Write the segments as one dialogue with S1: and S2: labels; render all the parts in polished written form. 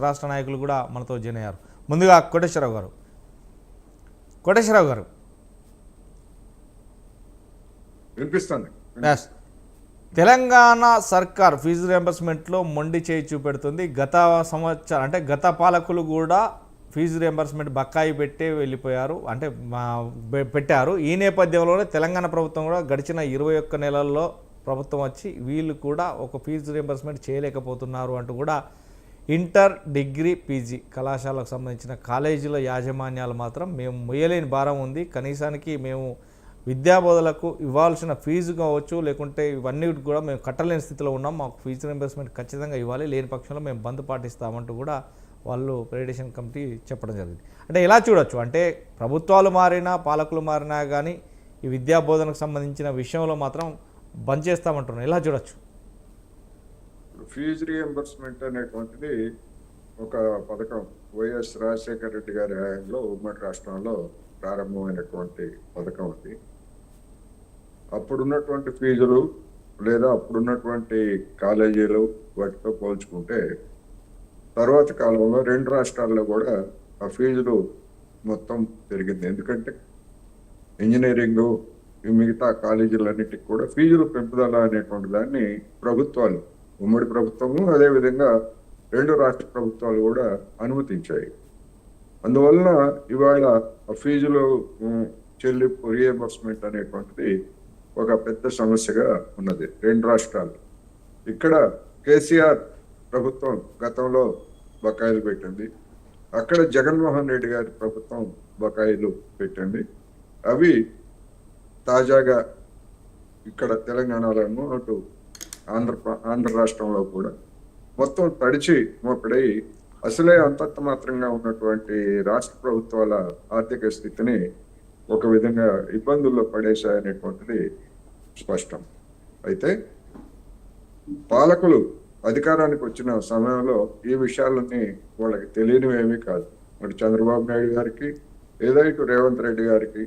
S1: రాష్ట్ర నాయకులు కూడా మనతో జాయిన్ అయ్యారు. ముందుగా కోటేశ్వరరావు గారు
S2: వినిపిస్తుంది.
S1: తెలంగాణ సర్కార్ ఫీజు రియంబర్స్మెంట్లో మొండి చేయి చూపెడుతుంది. గత సంవత్సరం అంటే గత పాలకులు కూడా ఫీజు రియంబర్స్మెంట్ బకాయి పెట్టే వెళ్ళిపోయారు, అంటే పెట్టారు. ఈ నేపథ్యంలోనే తెలంగాణ ప్రభుత్వం కూడా గడిచిన 21 నెలల్లో ప్రభుత్వం వచ్చి వీళ్ళు కూడా ఒక ఫీజు రియంబర్స్మెంట్ చేయలేకపోతున్నారు అంటూ కూడా ఇంటర్, డిగ్రీ, పీజీ కళాశాలకు సంబంధించిన కాలేజీల యాజమాన్యాలు మాత్రం మేము మొయ్యలేని భారం ఉంది, కనీసానికి మేము విద్యాబోధలకు ఇవ్వాల్సిన ఫీజు కావచ్చు లేకుంటే ఇవన్నీ కూడా మేము కట్టలేని స్థితిలో ఉన్నాం, మాకు ఫీజు రియంబర్స్మెంట్ ఖచ్చితంగా ఇవ్వాలి, లేని పక్షంలో మేము బంద్ పాటిస్తామంటూ కూడా వాళ్ళు ప్రైవేటేషన్ కమిటీ చెప్పడం జరిగింది. అంటే ఎలా చూడొచ్చు, అంటే ప్రభుత్వాలు మారినా పాలకులు మారినా కానీ ఈ విద్యాబోధనకు సంబంధించిన విషయంలో మాత్రం బంద్ చేస్తామంటున్నాం, ఎలా చూడొచ్చు?
S2: ఫీజు రియంబర్స్మెంట్ అనేటువంటిది ఒక పథకం వైఎస్ రాజశేఖర రెడ్డి గారి హయాంలో ఉమ్మడి రాష్ట్రంలో ప్రారంభమైనటువంటి పథకం అది. అప్పుడున్నటువంటి ఫీజులు లేదా అప్పుడున్నటువంటి కాలేజీలు వాటితో పోల్చుకుంటే తర్వాత కాలంలో 2 రాష్ట్రాల్లో కూడా ఆ ఫీజులు మొత్తం పెరిగింది. ఎందుకంటే ఇంజనీరింగ్ మిగతా కాలేజీలన్నిటికి కూడా ఫీజులు పెంపుదల అనేటువంటి దాన్ని ప్రభుత్వాలు, ఉమ్మడి ప్రభుత్వము అదేవిధంగా 2 రాష్ట్ర ప్రభుత్వాలు కూడా అనుమతించాయి. అందువలన ఇవాళ ఫీజులు చెల్లింపు రియంబర్స్మెంట్ అనేటువంటిది ఒక పెద్ద సమస్యగా ఉన్నది 2 రాష్ట్రాలు. ఇక్కడ కేసీఆర్ ప్రభుత్వం గతంలో బకాయిలు పెట్టింది, అక్కడ జగన్మోహన్ రెడ్డి గారి ప్రభుత్వం బకాయిలు పెట్టింది. అవి తాజాగా ఇక్కడ తెలంగాణలోనూ అటు ఆంధ్ర రాష్ట్రంలో కూడా మొత్తం తడిచి మోపిడై అసలే అంతంత మాత్రంగా ఉన్నటువంటి రాష్ట్ర ప్రభుత్వాల ఆర్థిక స్థితిని ఒక విధంగా ఇబ్బందుల్లో పడేశాయనేటువంటిది స్పష్టం. అయితే పాలకులు అధికారానికి వచ్చిన సమయంలో ఈ విషయాలన్నీ వాళ్ళకి తెలియనివేమీ కాదు. అటు చంద్రబాబు నాయుడు గారికి లేదా ఇటు రేవంత్ రెడ్డి గారికి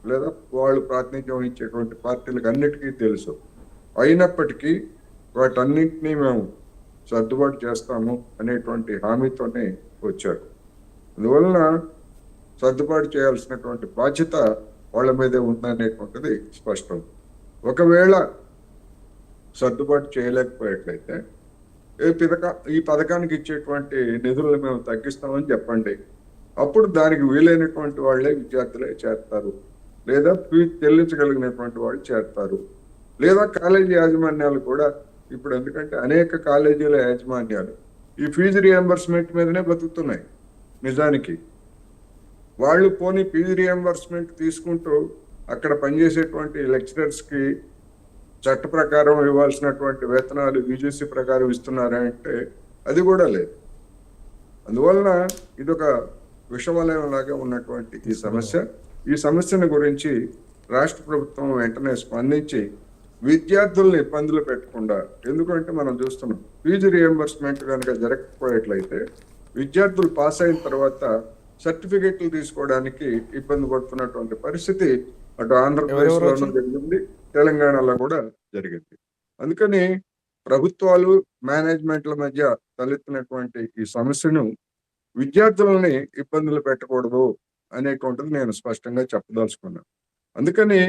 S2: లేదా వాళ్ళు ప్రాతినిధ్యం వహించేటువంటి పార్టీలకు అన్నిటికీ తెలుసు. అయినప్పటికీ వాటన్నింటినీ మేము సర్దుబాటు చేస్తాము అనేటువంటి హామీతోనే వచ్చారు. అందువలన సర్దుబాటు చేయాల్సినటువంటి బాధ్యత వాళ్ళ మీదే ఉందనేటువంటిది స్పష్టం. ఒకవేళ సర్దుబాటు చేయలేకపోయేట్లయితే ఈ పథకానికి ఇచ్చేటువంటి నిధులను మేము తగ్గిస్తామని చెప్పండి. అప్పుడు దానికి వీలైనటువంటి వాళ్ళే విద్యార్థులే చేస్తారు, లేదా ఫీజు చెల్లించగలిగినటువంటి వాళ్ళు చేస్తారు. లేదా కాలేజీ యాజమాన్యాలు కూడా ఇప్పుడు, ఎందుకంటే అనేక కాలేజీల యాజమాన్యాలు ఈ ఫీజు రియంబర్స్మెంట్ మీదనే బతుకుతున్నాయి. నిజానికి వాళ్ళు పోనీ ఫీజు రియంబర్స్మెంట్ తీసుకుంటూ అక్కడ పనిచేసేటువంటి లెక్చరర్స్కి చట్ట ప్రకారం ఇవ్వాల్సినటువంటి వేతనాలు యూజీసీ ప్రకారం ఇస్తున్నారంటే అది కూడా లేదు. అందువలన ఇదొక విషవలయంలాగా ఉన్నటువంటి ఈ సమస్యను గురించి రాష్ట్ర ప్రభుత్వం వెంటనే స్పందించి విద్యార్థులను ఇబ్బందులు పెట్టకుండా, ఎందుకంటే మనం చూస్తున్నాం ఫీజు రియంబర్స్మెంట్ కనుక జరగకపోయేట్లయితే విద్యార్థులు పాస్ అయిన తర్వాత సర్టిఫికెట్లు తీసుకోవడానికి ఇబ్బంది పడుతున్నటువంటి పరిస్థితి అటు ఆంధ్రప్రదేశ్లోనూ జరిగింది, తెలంగాణలో కూడా జరిగింది. అందుకని ప్రభుత్వాలు మేనేజ్మెంట్ల మధ్య తలెత్తినటువంటి ఈ సమస్యను విద్యార్థులని ఇబ్బందులు పెట్టకూడదు అనేటువంటిది నేను స్పష్టంగా చెప్పదలుచుకున్నాను. అందుకని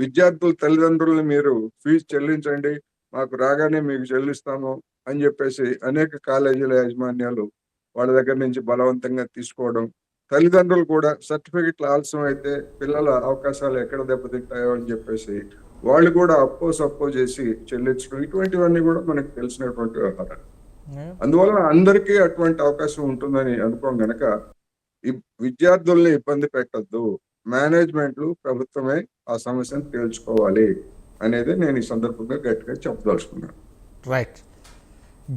S2: విద్యార్థుల తల్లిదండ్రులను మీరు ఫీజు చెల్లించండి, మాకు రాగానే మీకు చెల్లిస్తాము అని చెప్పేసి అనేక కాలేజీల యాజమాన్యాలు వాళ్ళ దగ్గర నుంచి బలవంతంగా తీసుకోవడం, తల్లిదండ్రులు కూడా సర్టిఫికెట్లు ఆలస్యం అయితే పిల్లల అవకాశాలు ఎక్కడ దెబ్బతింటాయో అని చెప్పేసి వాళ్ళు కూడా అప్పో చేసి చెల్లించడం, ఇటువంటివన్నీ కూడా మనకు తెలిసినటువంటి వ్యవహారాలు. అందువలన అందరికీ అటువంటి అవకాశం ఉంటుందని అనుకోం గనక ఈ విద్యార్థుల్ని ఇబ్బంది పెట్టద్దు, మేనేజ్మెంట్లు ప్రభుత్వమే ఆ సమస్యను తేల్చుకోవాలి అనేది నేను ఈ సందర్భంగా గట్టిగా చెప్పదలుచుకున్నాను.
S1: రైట్.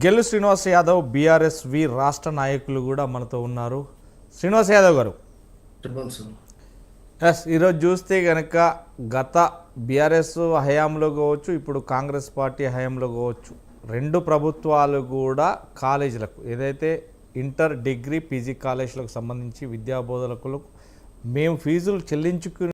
S1: గెల్లు శ్రీనివాస్ యాదవ్ బీఆర్ఎస్వి రాష్ట్ర నాయకులు కూడా మనతో ఉన్నారు. శ్రీనివాస్ యాదవ్ గారు, ఈరోజు చూస్తే కనుక గత బీఆర్ఎస్ హయాంలో కావచ్చు, ఇప్పుడు కాంగ్రెస్ పార్టీ హయాంలో కావచ్చు, 2 ప్రభుత్వాలు కూడా కాలేజీలకు ఏదైతే ఇంటర్, డిగ్రీ, పీజీ కాలేజీలకు సంబంధించి విద్యాబోధకులకు మేము ఫీజులు చెల్లించుకుని